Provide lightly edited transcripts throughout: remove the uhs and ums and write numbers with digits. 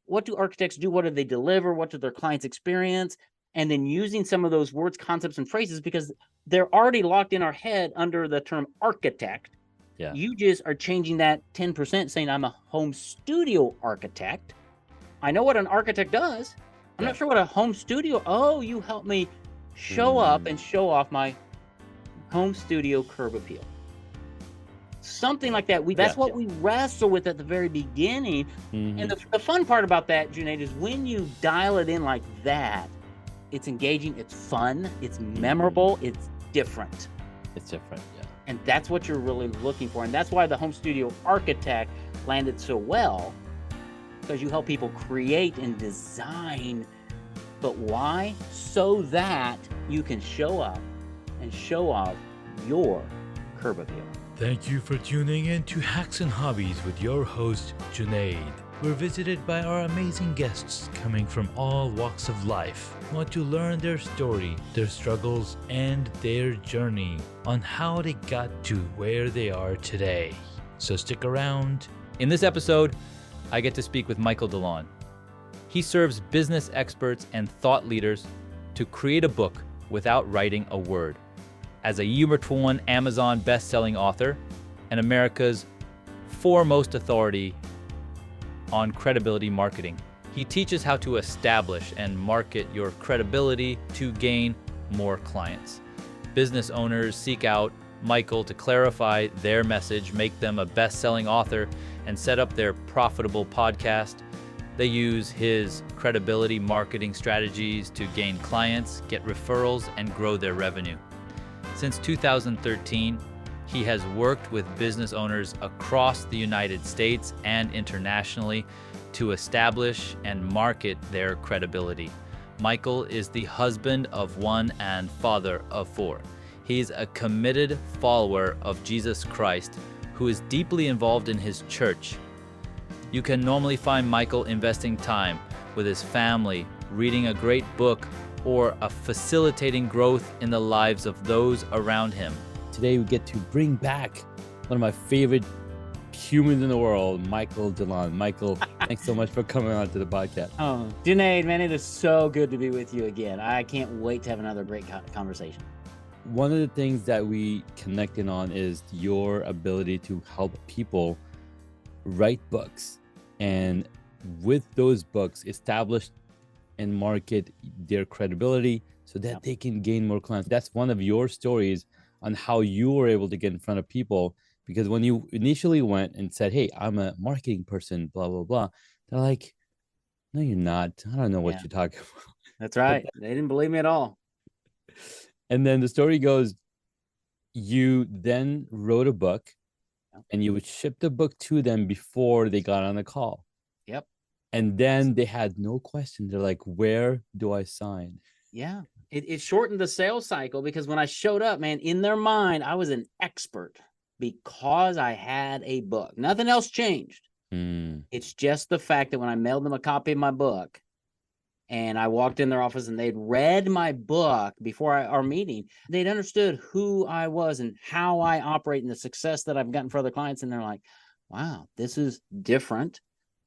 what do architects do? What do they deliver? What do their clients experience? And then using some of those words, concepts, and phrases, because they're already locked in our head under the term architect. Yeah. You just are changing that 10%, saying I'm a home studio architect. I know what an architect does. I'm not sure what a home studio. Oh, you help me show up and show off my home studio curb appeal. Something like that. That's what we wrestle with at the very beginning. And the fun part about that, Junaid, is when you dial it in like that, it's engaging, it's fun, it's memorable, it's different. It's different, yeah. And that's what you're really looking for. And that's why the home studio architect landed so well, because you help people create and design. But why? So that you can show up and show off your curb appeal. Thank you for tuning in to Hacks and Hobbies with your host, Junaid. We're visited by our amazing guests coming from all walks of life. We want to learn their story, their struggles, and their journey on how they got to where they are today. So stick around. In this episode, I get to speak with Michael DeLon. He serves business experts and thought leaders to create a book without writing a word. As a number one Amazon best-selling author and America's foremost authority on credibility marketing, he teaches how to establish and market your credibility to gain more clients. Business owners seek out Michael to clarify their message, make them a best-selling author, and set up their profitable podcast. They use his credibility marketing strategies to gain clients, get referrals, and grow their revenue. Since 2013, he has worked with business owners across the United States and internationally to establish and market their credibility. Michael is the husband of one and father of four. He's a committed follower of Jesus Christ who is deeply involved in his church. You can normally find Michael investing time with his family, reading a great book, or facilitating growth in the lives of those around him. Today we get to bring back one of my favorite humans in the world, Michael DeLon. Michael, thanks so much for coming on to the podcast. Oh, Junaid, man, it is so good to be with you again. I can't wait to have another great conversation. One of the things that we connected on is your ability to help people write books, and with those books, establish and market their credibility so that they can gain more clients. That's one of your stories on how you were able to get in front of people, because when you initially went and said, hey, I'm a marketing person, blah, blah, blah, they're like, no, you're not. I don't know what you're talking about. That's right. They didn't believe me at all. And then the story goes, you then wrote a book and you would ship the book to them before they got on the call. Yep. And then they had no question. They're like, where do I sign? Yeah. It shortened the sales cycle, because when I showed up, man, in their mind, I was an expert because I had a book. Nothing else changed. It's just the fact that when I mailed them a copy of my book and I walked in their office and they'd read my book before our meeting, they'd understood who I was and how I operate and the success that I've gotten for other clients. And they're like, wow, this is different.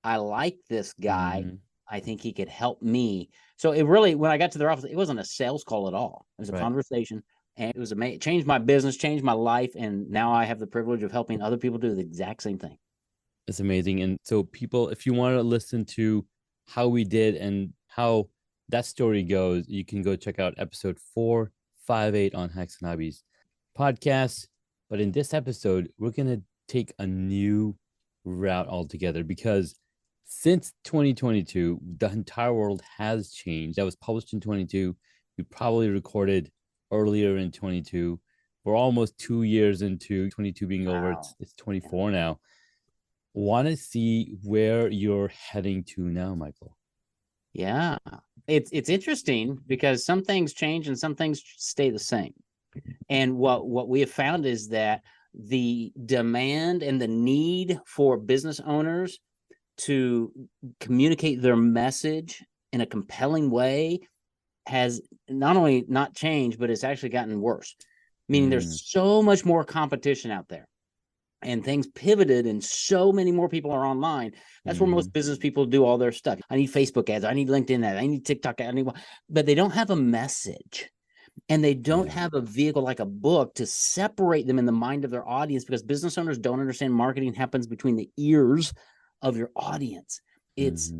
I like this guy. I think he could help me. So it really, when I got to their office, it wasn't a sales call at all. It was a conversation, and it was it changed my business, changed my life. And now I have the privilege of helping other people do the exact same thing. It's amazing. And so people, if you want to listen to how we did and how that story goes, you can go check out episode 458 on Hacks and Hobbies podcast. But in this episode, we're going to take a new route altogether, because since 2022, the entire world has changed. That was published in 22. We probably recorded earlier in 22. We're almost 2 years into 22 being over. It's 24 now. Want to see where you're heading to now, Michael? Yeah, it's interesting because some things change and some things stay the same. And what we have found is that the demand and the need for business owners to communicate their message in a compelling way has not only not changed, but it's actually gotten worse. Meaning there's so much more competition out there. and things pivoted and so many more people are online. That's where most business people do all their stuff. I need Facebook ads. I need LinkedIn ads. I need TikTok ads. But they don't have a message. And they don't have a vehicle like a book to separate them in the mind of their audience, because business owners don't understand marketing happens between the ears of your audience. It's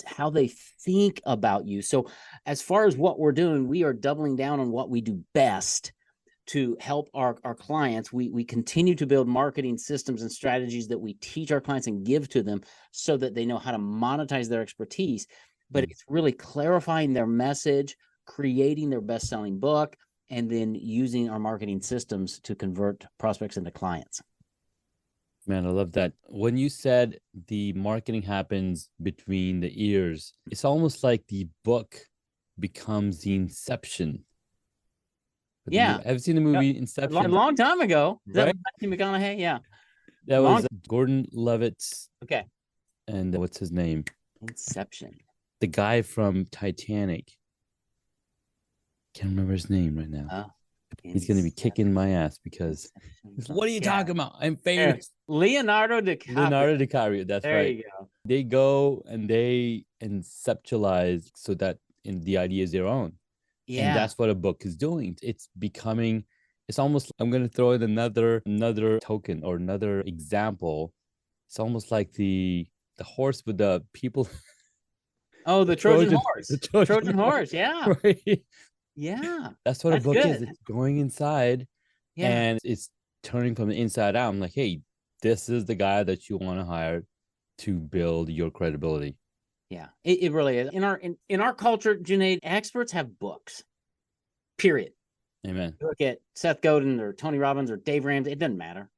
how they think about you. So as far as what we're doing, we are doubling down on what we do best to help our clients. We continue to build marketing systems and strategies that we teach our clients and give to them so that they know how to monetize their expertise. But it's really clarifying their message, creating their best-selling book, and then using our marketing systems to convert prospects into clients. Man, I love that. When you said the marketing happens between the ears, it's almost like the book becomes the inception. Yeah. Have you seen the movie Inception? A long time ago. Is right? that Matthew McConaughey? Yeah. That was Gordon Levitt's. Okay. And what's his name? Inception. The guy from Titanic. Can't remember his name right now. He's going to be kicking my ass because what are you talking about? I'm famous. Leonardo DiCaprio. Leonardo DiCaprio. That's right. There you go. They go and they conceptualize so that the idea is their own. Yeah. And that's what a book is doing. It's becoming, it's almost, I'm going to throw in another token or another example. It's almost like the horse with the people. Oh, the Trojan horse. The Trojan horse. Yeah. Right. Yeah. That's what a book is. It's going inside and it's turning from the inside out. I'm like, hey, this is the guy that you want to hire to build your credibility. Yeah, it really is. In our culture, Junaid, experts have books. Period. Amen. Look at Seth Godin or Tony Robbins or Dave Ramsey. It doesn't matter.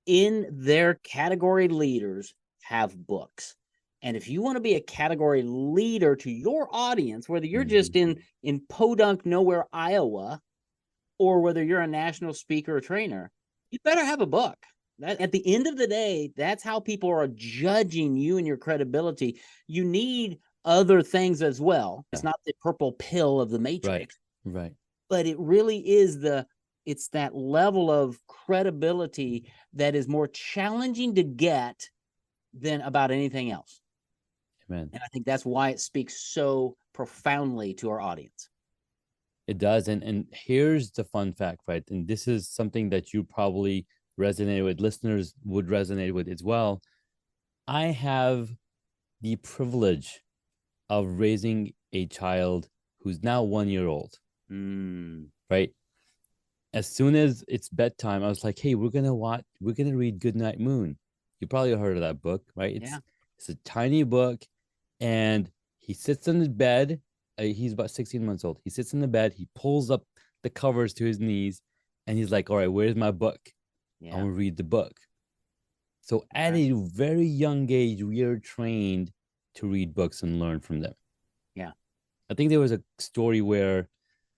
In their category, leaders have books. And if you want to be a category leader to your audience, whether you're just in Podunk, nowhere, Iowa, or whether you're a national speaker or trainer, you better have a book. That at the end of the day, that's how people are judging you and your credibility. You need other things as well. It's not the purple pill of the Matrix. Right. But it really is it's that level of credibility that is more challenging to get than about anything else. Amen. And I think that's why it speaks so profoundly to our audience. It does. And here's the fun fact, right? And this is something that you probably resonate with, listeners would resonate with as well. I have the privilege of raising a child who's now 1 year old. Right? As soon as it's bedtime, I was like, hey, we're gonna read Goodnight Moon. You probably heard of that book, right? It's a tiny book, and he sits in the bed. He's about 16 months old. He sits in the bed, he pulls up the covers to his knees, and he's like, all right, where's my book? I'm gonna read the book. So at a very young age, we are trained to read books and learn from them. Yeah. I think there was a story where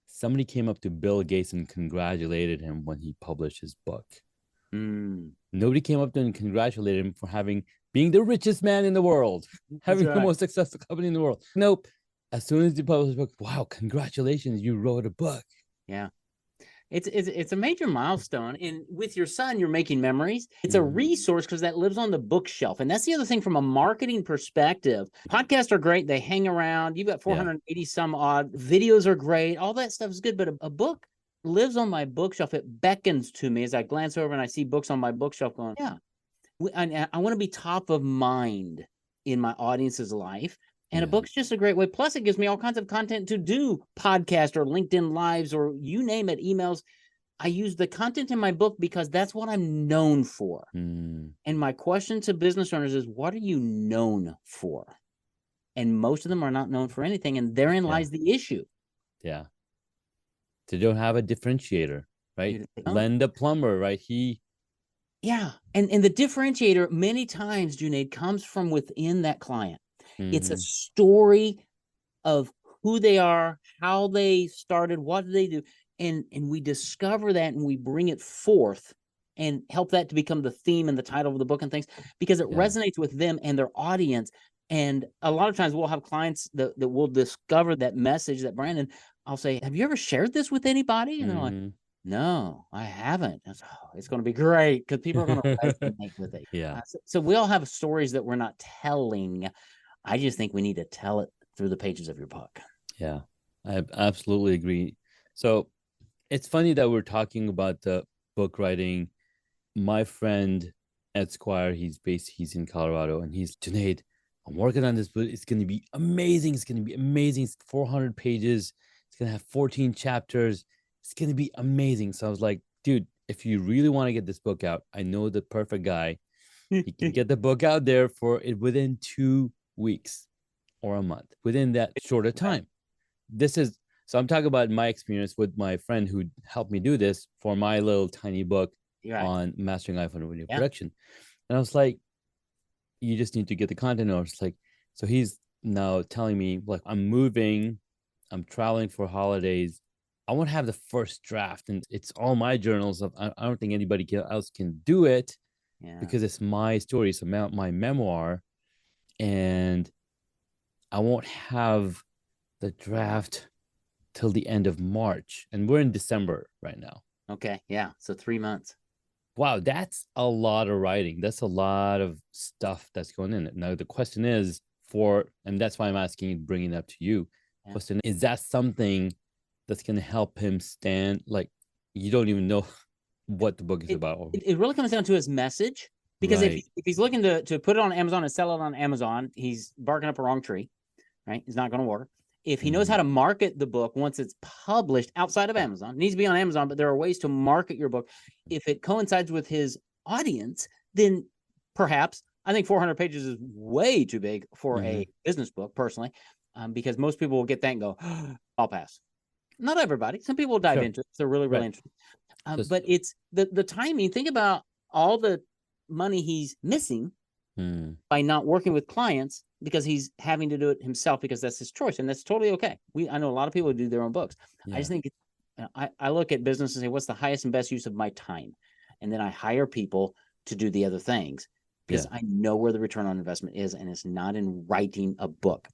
somebody came up to Bill Gates and congratulated him when he published his book. Nobody came up to him and congratulated him for being the richest man in the world, having the most successful company in the world. Nope. As soon as he published a book, wow, congratulations, you wrote a book. Yeah. It's a major milestone. And with your son, you're making memories. It's a resource because that lives on the bookshelf. And that's the other thing from a marketing perspective. Podcasts are great. They hang around. You've got 480 some odd. Videos are great. All that stuff is good. But a book lives on my bookshelf. It beckons to me as I glance over and I see books on my bookshelf going, I want to be top of mind in my audience's life. And a book's just a great way. Plus, it gives me all kinds of content to do podcast or LinkedIn Lives or you name it, emails. I use the content in my book because that's what I'm known for. And my question to business owners is, what are you known for? And most of them are not known for anything. And therein lies the issue. Yeah. They don't have a differentiator, right? Len the plumber, right? Yeah. And the differentiator many times, Junaid, comes from within that client. It's a story of who they are, how they started, what do they do. And we discover that and we bring it forth and help that to become the theme and the title of the book and things because it resonates with them and their audience. And a lot of times we'll have clients that will discover that message, that brand. And I'll say, have you ever shared this with anybody? And they're like, No, I haven't. It's going to be great because people are going to resonate with it. Yeah. So we all have stories that we're not telling. I just think we need to tell it through the pages of your book. Yeah, I absolutely agree. So it's funny that we're talking about the book writing. My friend Ed Squire, he's in Colorado, and he's Junaid. I'm working on this book. It's gonna be amazing. It's gonna be amazing. It's 400 pages. It's gonna have 14 chapters. It's gonna be amazing. So I was like, dude, if you really want to get this book out, I know the perfect guy. He can get the book out there for it within 2 weeks or a month, within that shorter time. So I'm talking about my experience with my friend who helped me do this for my little tiny book on mastering iPhone video production. And I was like, you just need to get the content out. It's like, so he's now telling me, like, I'm moving, I'm traveling for holidays. I want to have the first draft, and it's all my journals. I don't think anybody else can do it because it's my story. It's my memoir, and I won't have the draft till the end of March, and we're in December right now. Okay, yeah, so 3 months. Wow, that's a lot of writing. That's a lot of stuff that's going in. Now the question is and that's why I'm asking, bringing it up to you. Yeah. Question is that something that's going to help him stand? Like, you don't even know what the book is about. It really comes down to his message, because if he's looking to put it on Amazon and sell it on Amazon, he's barking up a wrong tree, right? It's not going to work. If he knows how to market the book once it's published outside of Amazon, it needs to be on Amazon, but there are ways to market your book. If it coincides with his audience, then perhaps, I think 400 pages is way too big for a business book, personally, because most people will get that and go, oh, I'll pass. Not everybody. Some people will dive into it if they're really, really interested. But it's the timing. Think about all the money he's missing by not working with clients, because he's having to do it himself because that's his choice, and that's totally okay. I know a lot of people who do their own books. I just think I look at business and say, what's the highest and best use of my time? And then I hire people to do the other things, because I know where the return on investment is, and it's not in writing a book.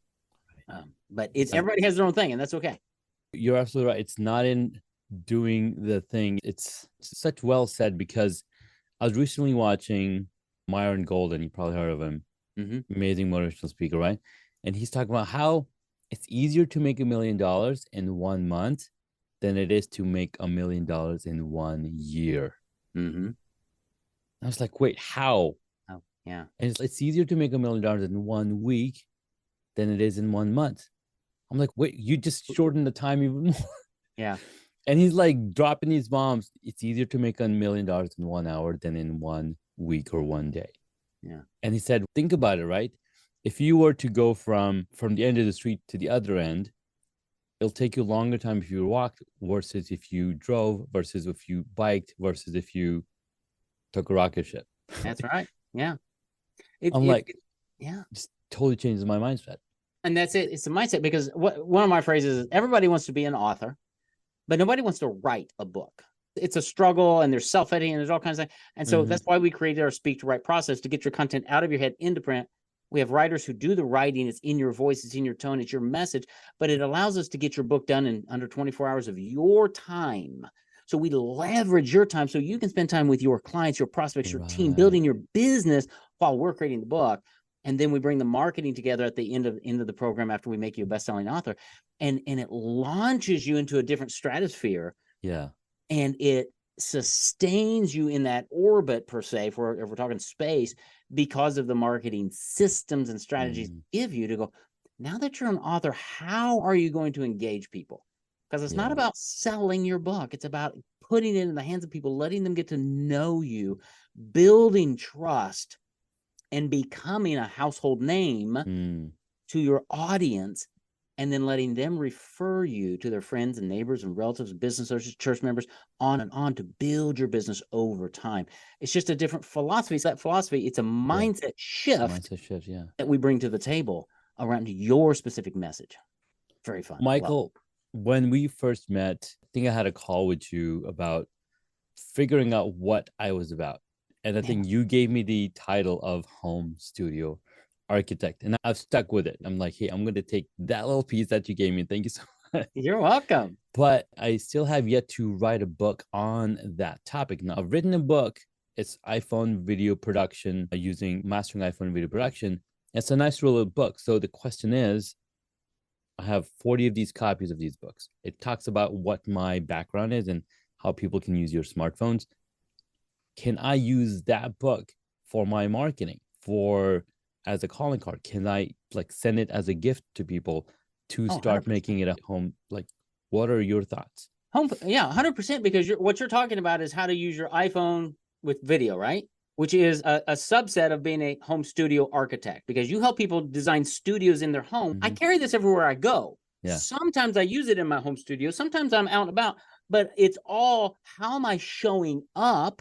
But everybody has their own thing, and that's okay. You're absolutely right. It's not in doing the thing. It's such well said, because I was recently watching Myron Golden. You probably heard of him. Amazing motivational speaker, right? And he's talking about how it's easier to make $1 million in 1 month than it is to make $1 million in 1 year. I was like, wait, how? Oh, yeah. And it's easier to make $1 million in 1 week than it is in 1 month. I'm like, wait, you just shortened the time even more. Yeah. And he's like dropping these bombs. It's easier to make $1 million in 1 hour than in 1 week or 1 day. Yeah. And he said, think about it, right? If you were to go from the end of the street to the other end, it'll take you a longer time if you walked versus if you drove, versus if you biked, versus if you took a rocket ship. That's right. Yeah. Just totally changes my mindset. And that's it. It's a mindset, because one of my phrases is, everybody wants to be an author, but nobody wants to write a book. It's a struggle, and there's self-editing, and there's all kinds of things. And so that's why we created our speak to write process, to get your content out of your head into print. We have writers who do the writing. It's in your voice, it's in your tone, it's your message, but it allows us to get your book done in under 24 hours of your time. So we leverage your time so you can spend time with your clients, your prospects, your team, building your business while we're creating the book. And then we bring the marketing together at the end of the program after we make you a best-selling author. And it launches you into a different stratosphere. Yeah. And it sustains you in that orbit, per se, if we're talking space, because of the marketing systems and strategies give you to go, now that you're an author, how are you going to engage people? Because it's not about selling your book. It's about putting it in the hands of people, letting them get to know you, building trust, and becoming a household name to your audience, and then letting them refer you to their friends and neighbors and relatives, business associates, church members, on and on, to build your business over time. It's just a different philosophy. So that philosophy, it's a mindset shift that we bring to the table around your specific message. Very fun. Michael, when we first met, I think I had a call with you about figuring out what I was about. And I think you gave me the title of home studio architect, and I've stuck with it. I'm like, hey, I'm going to take that little piece that you gave me. Thank you so You're welcome. But I still have yet to write a book on that topic. Now, I've written a book. It's iPhone video production using mastering iPhone video production. It's a nice little book. So the question is, I have 40 of these copies of these books. It talks about what my background is and how people can use your smartphones. Can I use that book for my marketing, for as a calling card? Can I like send it as a gift to people to start 100%. making it a home? Like, what are your thoughts? Yeah, 100%, because what you're talking about is how to use your iPhone with video, right? Which is a subset of being a home studio architect, because you help people design studios in their home. I carry this everywhere I go. Yeah. Sometimes I use it in my home studio. Sometimes I'm out and about, but it's all, how am I showing up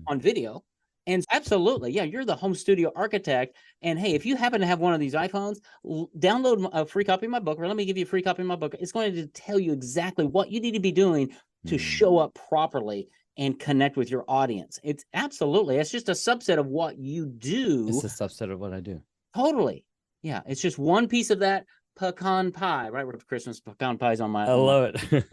on video? And absolutely, yeah, you're the home studio architect. And hey, if you happen to have one of these iPhones, download a free copy of my book, or let me give you a free copy of my book. It's going to tell you exactly what you need to be doing to show up properly and connect with your audience. It's just a subset of what you do. It's a subset of what I do. Totally. Yeah, it's just one piece of that pecan pie, right? With Christmas pecan pies on my. I love it.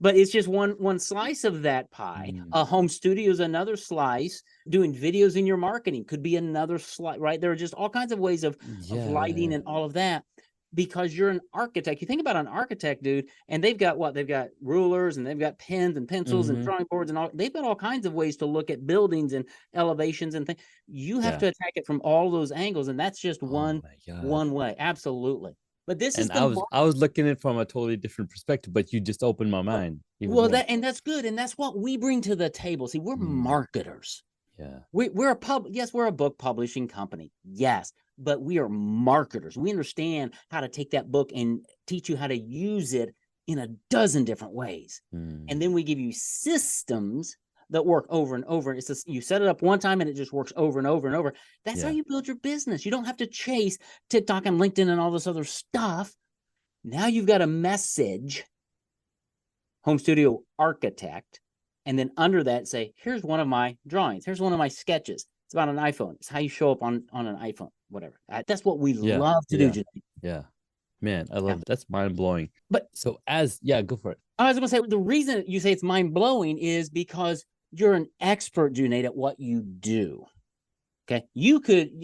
But it's just one slice of that pie. A home studio is another slice. Doing videos in your marketing could be another slice, right? There are just all kinds of ways of lighting and all of that, because you're an architect. You think about an architect, dude, and they've got what? They've got rulers, and they've got pens and pencils and drawing boards and all. They've got all kinds of ways to look at buildings and elevations and things. You have to attack it from all those angles, and that's just one way. Absolutely. But this is I was looking at it from a totally different perspective, but you just opened my mind. Well, that's good, and that's what we bring to the table. See, we're marketers. Yeah, we're a book publishing company. Yes, but we are marketers. We understand how to take that book and teach you how to use it in a dozen different ways, and then we give you systems that work over and over. It's just, you set it up one time and it just works over and over and over. That's how you build your business. You don't have to chase TikTok and LinkedIn and all this other stuff. Now you've got a message, home studio architect, and then under that say, here's one of my drawings. Here's one of my sketches. It's about an iPhone. It's how you show up on an iPhone, whatever. That's what we love to do, Janae. Yeah. Man, I love it. That's mind blowing. But so go for it. I was going to say, the reason you say it's mind blowing is because you're an expert, Junaid, at what you do. Okay.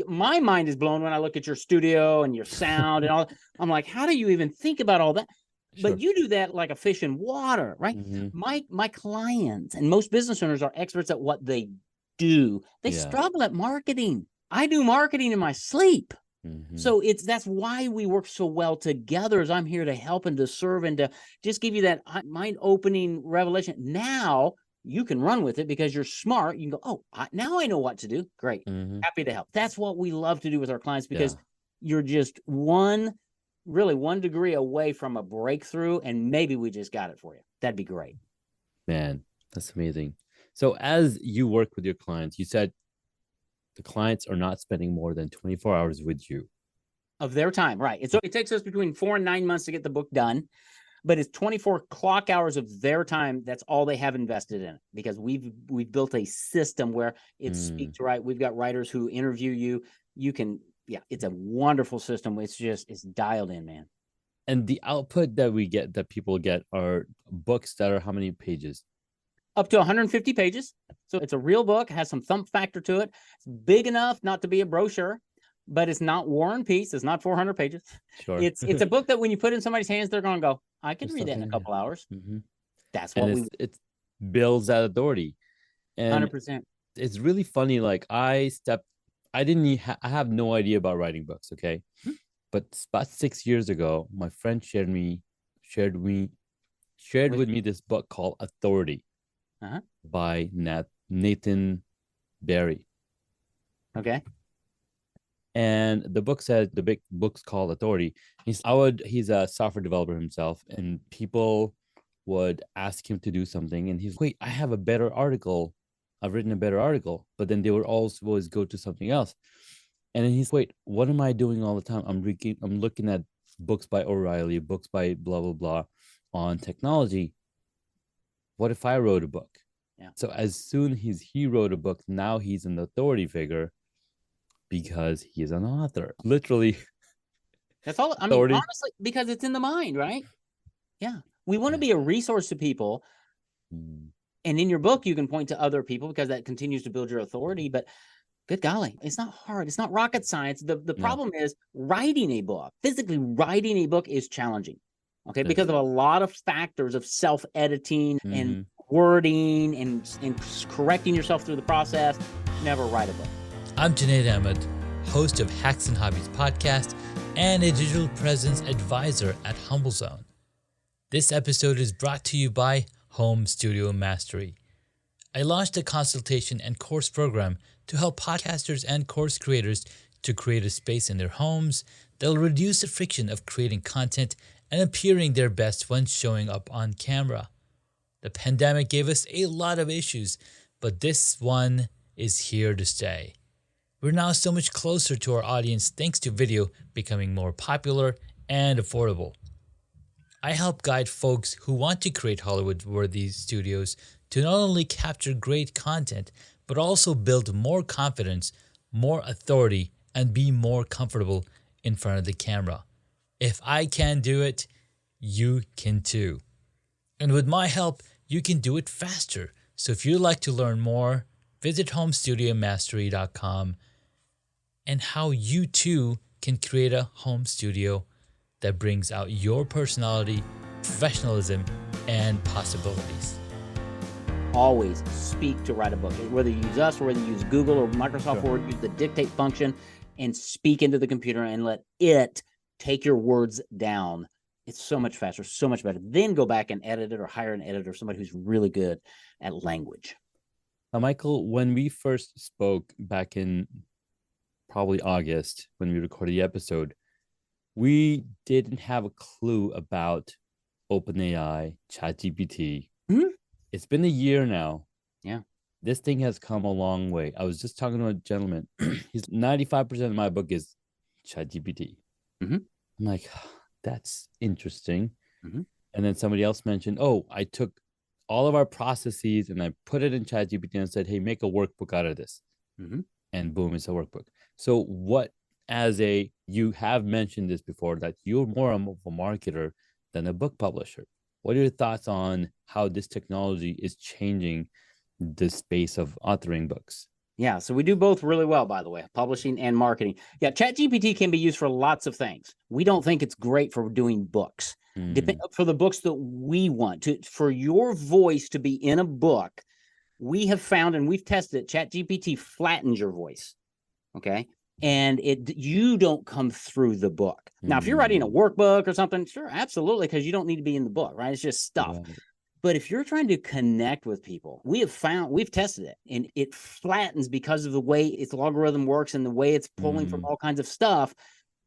My mind is blown when I look at your studio and your sound and all. I'm like, how do you even think about all that? Sure. But you do that like a fish in water, right? My clients and most business owners are experts at what they do. They struggle at marketing. I do marketing in my sleep. So that's why we work so well together, as I'm here to help and to serve and to just give you that mind-opening revelation. Now you can run with it because you're smart. You can go, now I know what to do. Great. Happy to help. That's what we love to do with our clients, because you're just one degree away from a breakthrough, and maybe we just got it for you. That'd be great. Man, that's amazing. So as you work with your clients, you said the clients are not spending more than 24 hours with you. Of their time, right. So it takes us between 4 and 9 months to get the book done. But it's 24 clock hours of their time. That's all they have invested in it, because we've built a system where it speaks right. We've got writers who interview you. You can, it's a wonderful system. It's dialed in, man. And the output that people get are books that are how many pages? Up to 150 pages. So it's a real book, has some thump factor to it. It's big enough not to be a brochure, but it's not War and Peace. It's not 400 pages. Sure. It's a book that when you put it in somebody's hands, they're going to go, I can read that in a couple hours. That's what it builds that authority. And 100%. It's really funny. Like I have no idea about writing books. Okay. But about 6 years ago, my friend shared with me this book called Authority by Nathan Barry. Okay. And the book said, the big book's called Authority. He's a software developer himself, and people would ask him to do something, and he's, wait, I have a better article. I've written a better article. But then they would always go to something else. And then he's, wait, what am I doing all the time? I'm looking at books by O'Reilly, books by blah, blah, blah on technology. What if I wrote a book? Yeah. So as soon as he wrote a book, now he's an authority figure because he's an author. Literally. That's all. I mean, honestly, because it's in the mind, right? Yeah. We want to be a resource to people. Mm. And in your book, you can point to other people because that continues to build your authority. But good golly, it's not hard. It's not rocket science. The problem is writing a book. Physically writing a book is challenging. Okay, because of a lot of factors of self-editing and wording and correcting yourself through the process. Never write a book. I'm Junaid Ahmed, host of Hacks and Hobbies podcast and a digital presence advisor at HumbleZone. This episode is brought to you by Home Studio Mastery. I launched a consultation and course program to help podcasters and course creators to create a space in their homes that will reduce the friction of creating content and appearing their best when showing up on camera. The pandemic gave us a lot of issues, but this one is here to stay. We're now so much closer to our audience thanks to video becoming more popular and affordable. I help guide folks who want to create Hollywood-worthy studios to not only capture great content, but also build more confidence, more authority, and be more comfortable in front of the camera. If I can do it, you can too. And with my help, you can do it faster. So if you'd like to learn more, visit homestudiomastery.com and how you too can create a home studio that brings out your personality, professionalism, and possibilities. Always speak to write a book. Whether you use us or whether you use Google or Microsoft Word, use the dictate function and speak into the computer and let it take your words down. It's so much faster, so much better. Then go back and edit it or hire an editor, somebody who's really good at language. Now, Michael, when we first spoke back in probably August, when we recorded the episode, we didn't have a clue about OpenAI, ChatGPT. It's been a year now. Yeah. This thing has come a long way. I was just talking to a gentleman. He's 95% of my book is ChatGPT. I'm like, that's interesting. And then somebody else mentioned, oh, I took all of our processes and I put it in ChatGPT and said, hey, make a workbook out of this. And boom, it's a workbook. So what, you have mentioned this before, that you're more of a marketer than a book publisher. What are your thoughts on how this technology is changing the space of authoring books? Yeah, so we do both really well, by the way, publishing and marketing. Yeah, ChatGPT can be used for lots of things. We don't think it's great for doing books. For the books that we want, for your voice to be in a book, we have found, and we've tested it, ChatGPT flattens your voice, okay? And you don't come through the book. Now, if you're writing a workbook or something, sure, absolutely, because you don't need to be in the book, right? It's just stuff. Right. But if you're trying to connect with people, we've tested it, and it flattens because of the way its algorithm works and the way it's pulling from all kinds of stuff.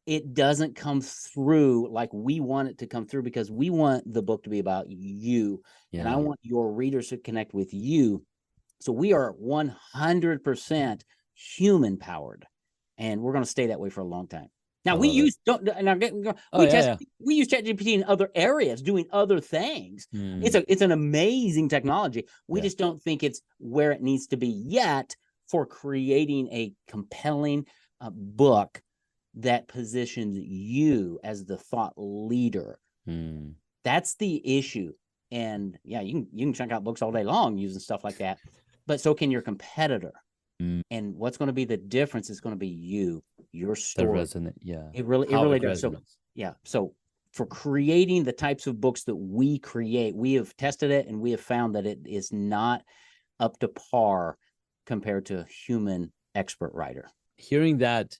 It doesn't come through like we want it to come through, because we want the book to be about you. And I want your readers to connect with you. So we are 100% human powered, and we're going to stay that way for a long time. Now we use ChatGPT in other areas, doing other things. It's an amazing technology. We just don't think it's where it needs to be yet for creating a compelling book that positions you as the thought leader. That's the issue. And yeah, you can check out books all day long using stuff like that, but so can your competitor. And what's going to be the difference is going to be your story. It really does. So yeah. So for creating the types of books that we create, we have tested it and we have found that it is not up to par compared to a human expert writer. Hearing that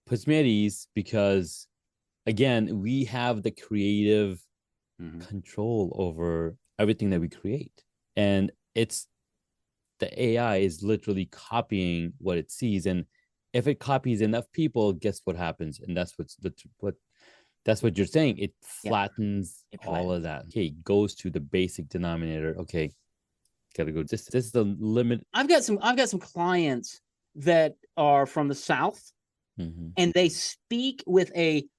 puts me at ease, because again, we have the creative control over everything that we create. And the AI is literally copying what it sees, and if it copies enough people, guess what happens? And that's what you're saying. It flattens all of that. Okay, goes to the basic denominator. Okay, gotta go. This is the limit. I've got some clients that are from the South, and they speak with an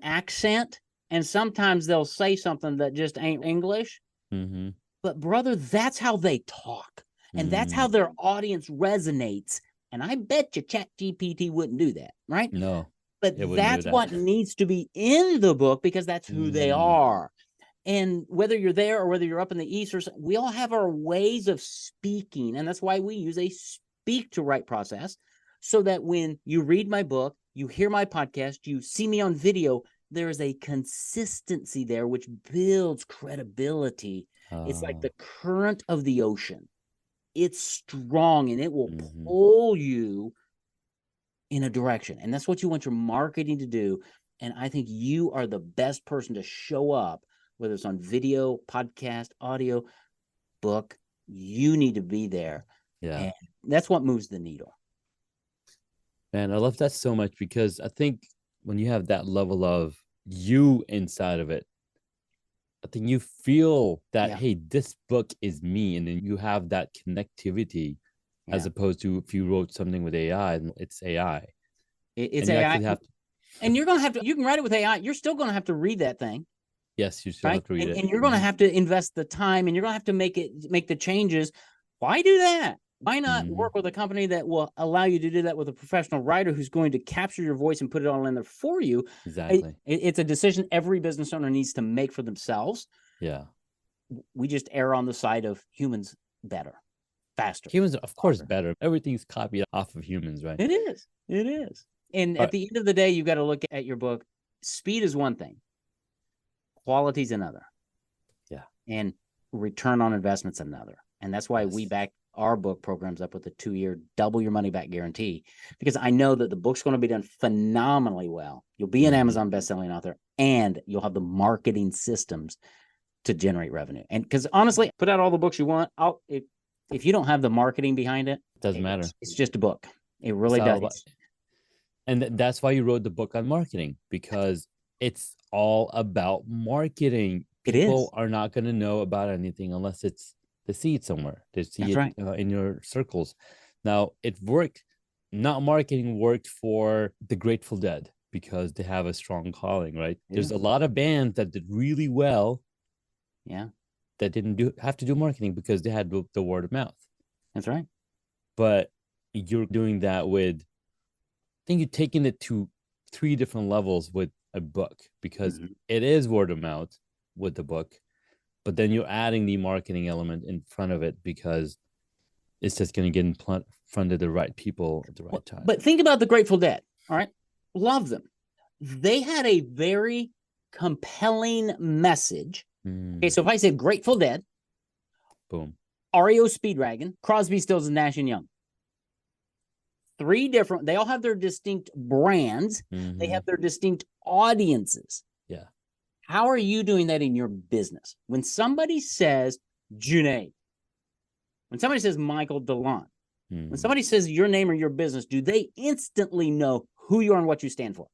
accent, and sometimes they'll say something that just ain't English. But brother, that's how they talk. And that's how their audience resonates. And I bet you ChatGPT wouldn't do that, right? No. But that's what needs to be in the book, because that's who they are. And whether you're there or whether you're up in the East, we all have our ways of speaking. And that's why we use a speak to write process, so that when you read my book, you hear my podcast, you see me on video, there is a consistency there which builds credibility. It's like the current of the ocean. It's strong and it will pull you in a direction. And that's what you want your marketing to do. And I think you are the best person to show up, whether it's on video, podcast, audio, book. You need to be there. Yeah. And that's what moves the needle. Man, I love that so much, because I think when you have that level of you inside of it, I think you feel that, hey, this book is me. And then you have that connectivity, as opposed to if you wrote something with AI, it's AI. It's AI. And you're going to have to, you can write it with AI. You're still going to have to read that thing. Yes, you still have to read it. And you're going to have to invest the time, and you're going to have to make the changes. Why do that? Why not work with a company that will allow you to do that with a professional writer who's going to capture your voice and put it all in there for you? Exactly. It's a decision every business owner needs to make for themselves. Yeah. We just err on the side of humans better, faster. Humans, of course, better. Everything's copied off of humans, right? It is. It is. And at the end of the day, you've got to look at your book. Speed is one thing. Quality is another. Yeah. And return on investment's another. And that's why we back our book programs up with a 2-year double your money back guarantee, because I know that the book's going to be done phenomenally well. You'll be an Amazon bestselling author, and you'll have the marketing systems to generate revenue. And because honestly, put out all the books you want. If you don't have the marketing behind it, doesn't matter. It's just a book. It really does. And that's why you wrote the book on marketing, because it's all about marketing. People are not going to know about anything unless they see it somewhere. They see it in your circles. Now, it worked. Not marketing worked for the Grateful Dead because they have a strong calling, right? Yeah. There's a lot of bands that did really well. Yeah. That didn't have to do marketing because they had the word of mouth. That's right. But you're doing that with, I think you're taking it to 3 different levels with a book, because it is word of mouth with the book. But then you're adding the marketing element in front of it, because it's just going to get in front of the right people at the right time. But think about the Grateful Dead. All right. Love them. They had a very compelling message. Okay. So if I said Grateful Dead, boom, REO Speedwagon, Crosby, Stills, and Nash and Young. 3 different, they all have their distinct brands. They have their distinct audiences. Yeah. How are you doing that in your business? When somebody says Junaid, when somebody says Michael DeLon, when somebody says your name or your business, do they instantly know who you are and what you stand for?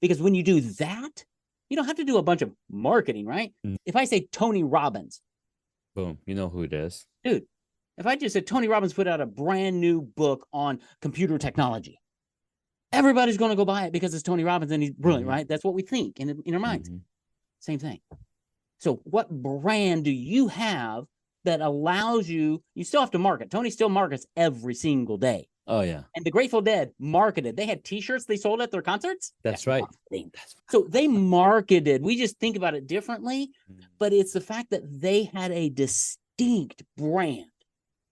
Because when you do that, you don't have to do a bunch of marketing, right? If I say Tony Robbins, boom, you know who it is. Dude, if I just said Tony Robbins put out a brand new book on computer technology, everybody's going to go buy it because it's Tony Robbins and he's brilliant, right? That's what we think in our minds. Same thing. So what brand do you have that allows you still have to market. Tony still markets every single day. Oh, yeah. And the Grateful Dead marketed. They had T-shirts they sold at their concerts. That's right. So they marketed. We just think about it differently, but it's the fact that they had a distinct brand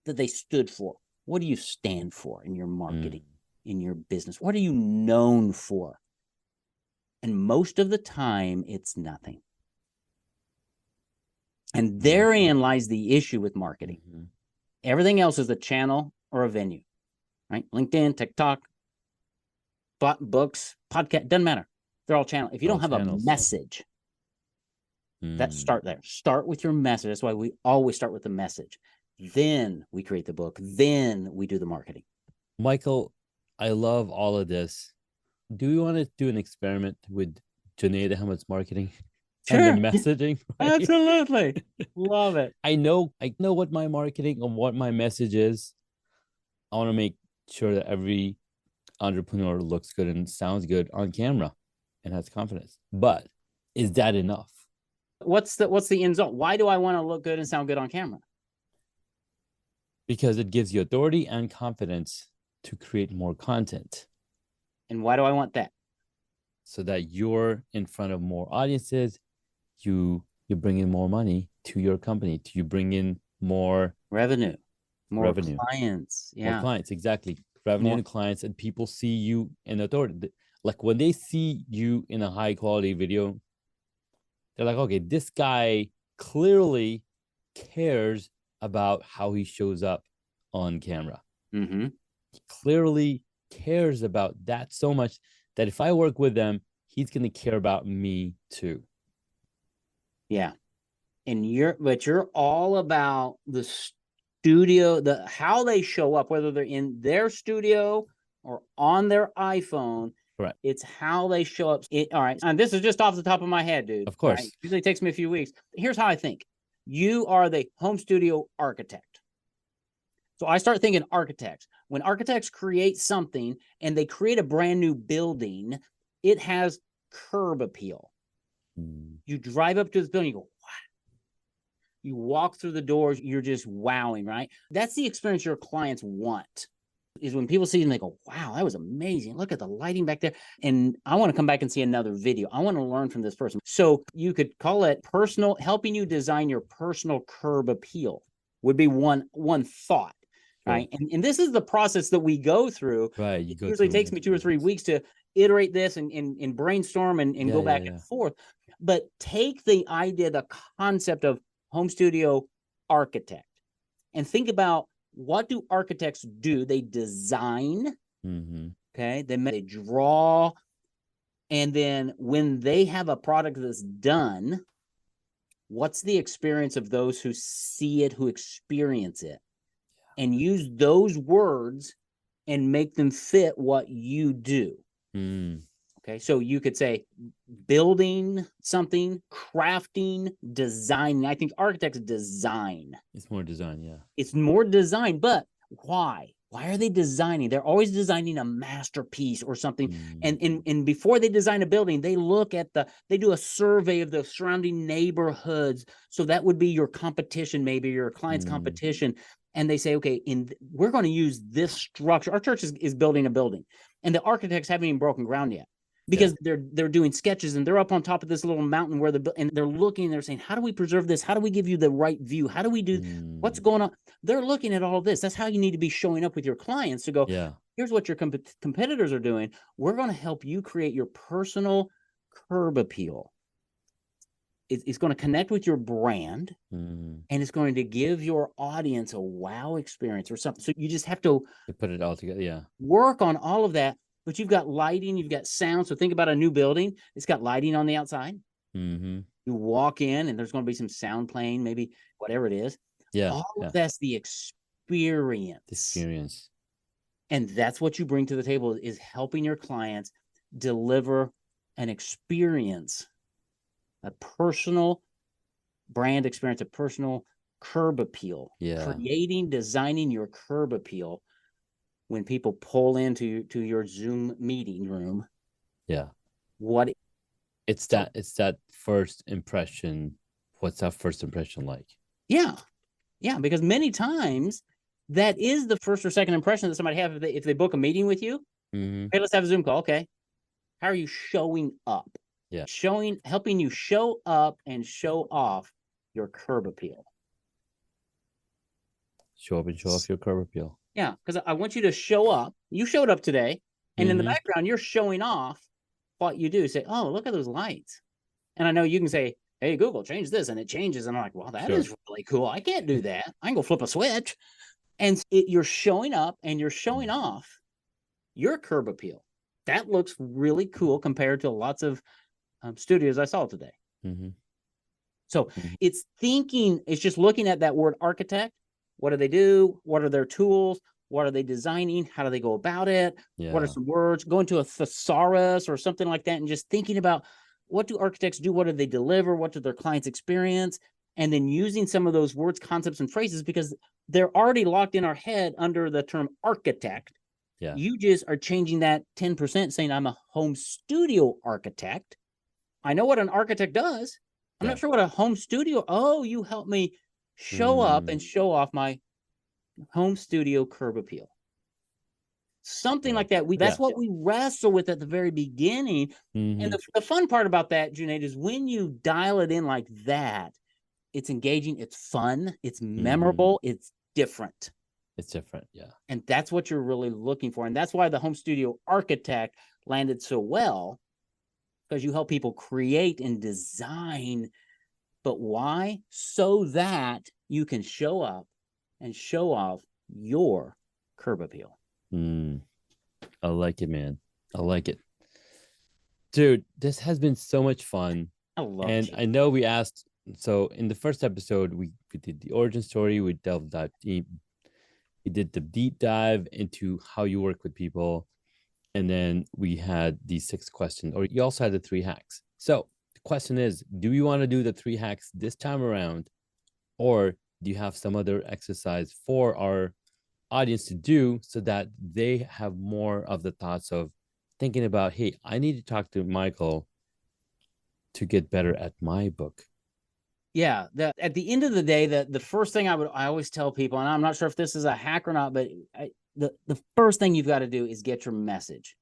that they stood for. What do you stand for in your marketing, in your business? What are you known for? And most of the time, it's nothing. And therein lies the issue with marketing. Everything else is a channel or a venue, right? LinkedIn, TikTok, books, podcast, doesn't matter. They're all channels. If you don't have a message, start there. Start with your message. That's why we always start with the message. Then we create the book. Then we do the marketing. Michael, I love all of this. Do you want to do an experiment with Junaid Ahmed's marketing? Sure. And the messaging? Right? Absolutely. Love it. I know what my marketing and what my message is. I want to make sure that every entrepreneur looks good and sounds good on camera and has confidence. But is that enough? What's the end result? Why do I want to look good and sound good on camera? Because it gives you authority and confidence to create more content. And why do I want that? So that you're in front of more audiences, you you bring in more money to your company. You bring in more revenue, more revenue, clients. more Yeah. clients. Exactly. Revenue and clients, and people see you in authority. Like when they see you in a high quality video, they're like, okay, this guy clearly cares about how he shows up on camera. Mm-hmm. He clearly cares about that so much that if I work with them, he's going to care about me too. Yeah. And you're all about the studio, how they show up, whether they're in their studio or on their iPhone. Right. It's how they show up. All right. And this is just off the top of my head, dude. Of course. Right? Usually takes me a few weeks. Here's how I think. You are the home studio architect. So I start thinking architects. When architects create something and they create a brand new building, it has curb appeal. You drive up to this building, you go, wow. You walk through the doors, you're just wowing, right? That's the experience your clients want. Is when people see them, they go, wow, that was amazing. Look at the lighting back there. And I want to come back and see another video. I want to learn from this person. So you could call it personal, helping you design your personal curb appeal would be one thought. Right. And this is the process that we go through. Right. It usually takes me 2 or 3 weeks to iterate this and brainstorm and go back and forth. But take the idea, the concept of home studio architect, and think about, what do architects do? They design. Okay. They draw. And then when they have a product that's done, what's the experience of those who see it, who experience it? And use those words and make them fit what you do. Okay, so you could say building something, crafting, designing. I think architects design. It's more design, yeah. It's more design, but why? Why are they designing? They're always designing a masterpiece or something. And before they design a building, they look at they do a survey of the surrounding neighborhoods. So that would be your competition, maybe your client's competition. And they say, okay, we're going to use this structure. Our church is building a building, and the architects haven't even broken ground yet, because they're doing sketches, and they're up on top of this little mountain and they're looking, they're saying, how do we preserve this? How do we give you the right view? How do we do what's going on? They're looking at all of this. That's how you need to be showing up with your clients, to go, here's what your competitors are doing. We're going to help you create your personal curb appeal. It's going to connect with your brand, and it's going to give your audience a wow experience or something. So you just have to put it all together. Work on all of that. But you've got lighting, you've got sound. So think about a new building. It's got lighting on the outside. You walk in, and there's going to be some sound playing, maybe whatever it is. All of that's the experience. And that's what you bring to the table, is helping your clients deliver an experience, a personal brand experience, a personal curb appeal. Creating, designing your curb appeal. When people pull into your Zoom meeting room, it's that first impression. What's that first impression like? Because many times that is the first or second impression that somebody has if they book a meeting with you. Hey, let's have a Zoom call. Okay, how are you showing up? Helping you show up and show off your curb appeal. Show up and show off your curb appeal. Yeah, because I want you to show up. You showed up today, and in the background, you're showing off what you do. Say, oh, look at those lights. And I know you can say, hey, Google, change this, and it changes. And I'm like, well, that is really cool. I can't do that. I can go flip a switch. And you're showing up, and you're showing off your curb appeal. That looks really cool compared to lots of studios I saw today. So it's just looking at that word architect. What do they do? What are their tools? What are they designing? How do they go about it? What are some words? Going to a thesaurus or something like that, and just thinking about, what do architects do? What do they deliver? What do their clients experience? And then using some of those words, concepts, and phrases, because they're already locked in our head under the term architect. You just are changing that 10%, saying, I'm a home studio architect. I know what an architect does. I'm not sure what a home studio. Oh, you help me show up and show off my home studio curb appeal. something like that. That's what we wrestle with at the very beginning. And the fun part about that, Junaid, is when you dial it in like that, it's engaging, it's fun, it's memorable, it's different. It's different, yeah. And that's what you're really looking for. And that's why the home studio architect landed so well, because you help people create and design. But why? So that you can show up and show off your curb appeal. I like it, man. I like it. Dude, this has been so much fun. I love it. And I know we asked, so in the first episode, we did the origin story, we delved deep. We did the deep dive into how you work with people. And then we had the 6 questions, or you also had the 3 hacks. So the question is, do you want to do the 3 hacks this time around? Or do you have some other exercise for our audience to do so that they have more of the thoughts of thinking about, hey, I need to talk to Michael to get better at my book? Yeah, at the end of the day, the first thing I always tell people, and I'm not sure if this is a hack or not, but the first thing you've got to do is get your message.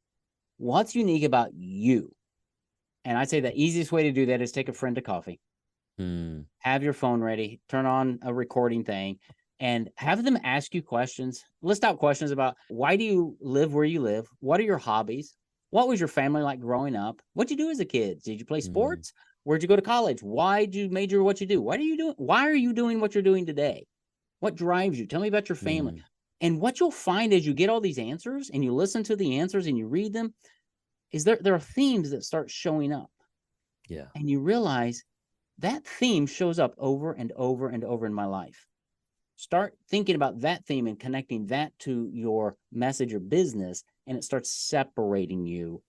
What's unique about you? And I'd say the easiest way to do that is take a friend to coffee. Have your phone ready, turn on a recording thing, and have them ask you questions. List out questions about, why do you live where you live? What are your hobbies? What was your family like growing up? What'd you do as a kid? Did you play sports? Where'd you go to college? Why did you major what you do? Why are you doing what you're doing today? What drives you? Tell me about your family. And what you'll find as you get all these answers and you listen to the answers and you read them is there are themes that start showing up. Yeah. And you realize that theme shows up over and over and over in my life. Start thinking about that theme and connecting that to your message or business, and it starts separating you.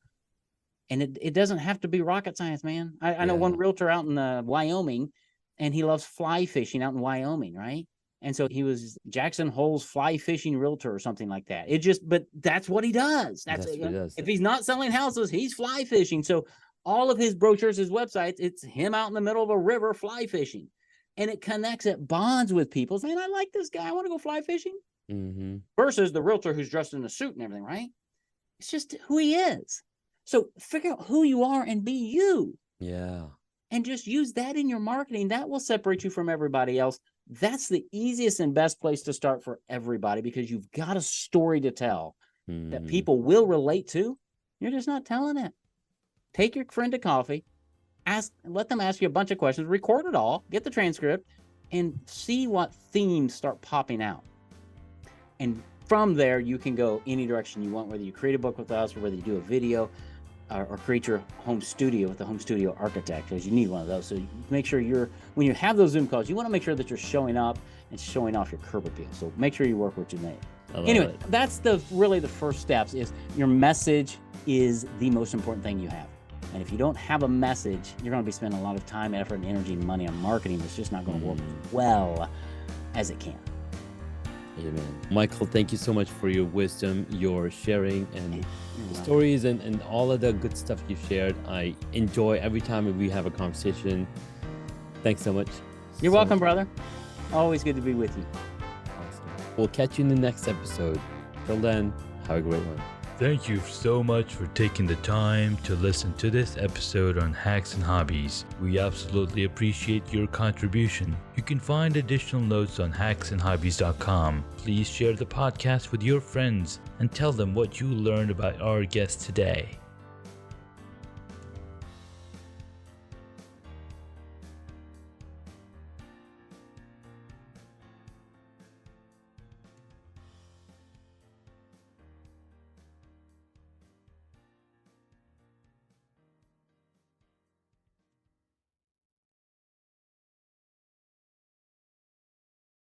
And it doesn't have to be rocket science, man. I know one realtor out in Wyoming, and he loves fly fishing out in Wyoming, right? And so he was Jackson Hole's fly fishing realtor or something like that. But that's what he does. That's what he does. If he's not selling houses, he's fly fishing. So all of his brochures, his websites, it's him out in the middle of a river fly fishing. And it connects, it bonds with people saying, I like this guy, I want to go fly fishing. Versus the realtor who's dressed in a suit and everything, right? It's just who he is. So figure out who you are and be you. Yeah. And just use that in your marketing. That will separate you from everybody else. That's the easiest and best place to start for everybody, because you've got a story to tell that people will relate to. You're just not telling it. Take your friend to coffee, let them ask you a bunch of questions, record it all, get the transcript, and see what themes start popping out. And from there, you can go any direction you want, whether you create a book with us or whether you do a video or create your home studio with the home studio architect, because you need one of those. So make sure when you have those Zoom calls, you want to make sure that you're showing up and showing off your curb appeal. So make sure you work with Junaid. Anyway, that's really the first steps. Is your message is the most important thing you have. And if you don't have a message, you're going to be spending a lot of time, effort, and energy and money on marketing. It's just not going to work as well as it can. Amen. Michael, thank you so much for your wisdom, your sharing, and stories, and all of the good stuff you shared. I enjoy every time we have a conversation. Thanks so much. You're welcome, brother. Always good to be with you. Awesome. We'll catch you in the next episode. Till then, have a great one. Thank you so much for taking the time to listen to this episode on Hacks and Hobbies. We absolutely appreciate your contribution. You can find additional notes on hacksandhobbies.com. Please share the podcast with your friends and tell them what you learned about our guest today.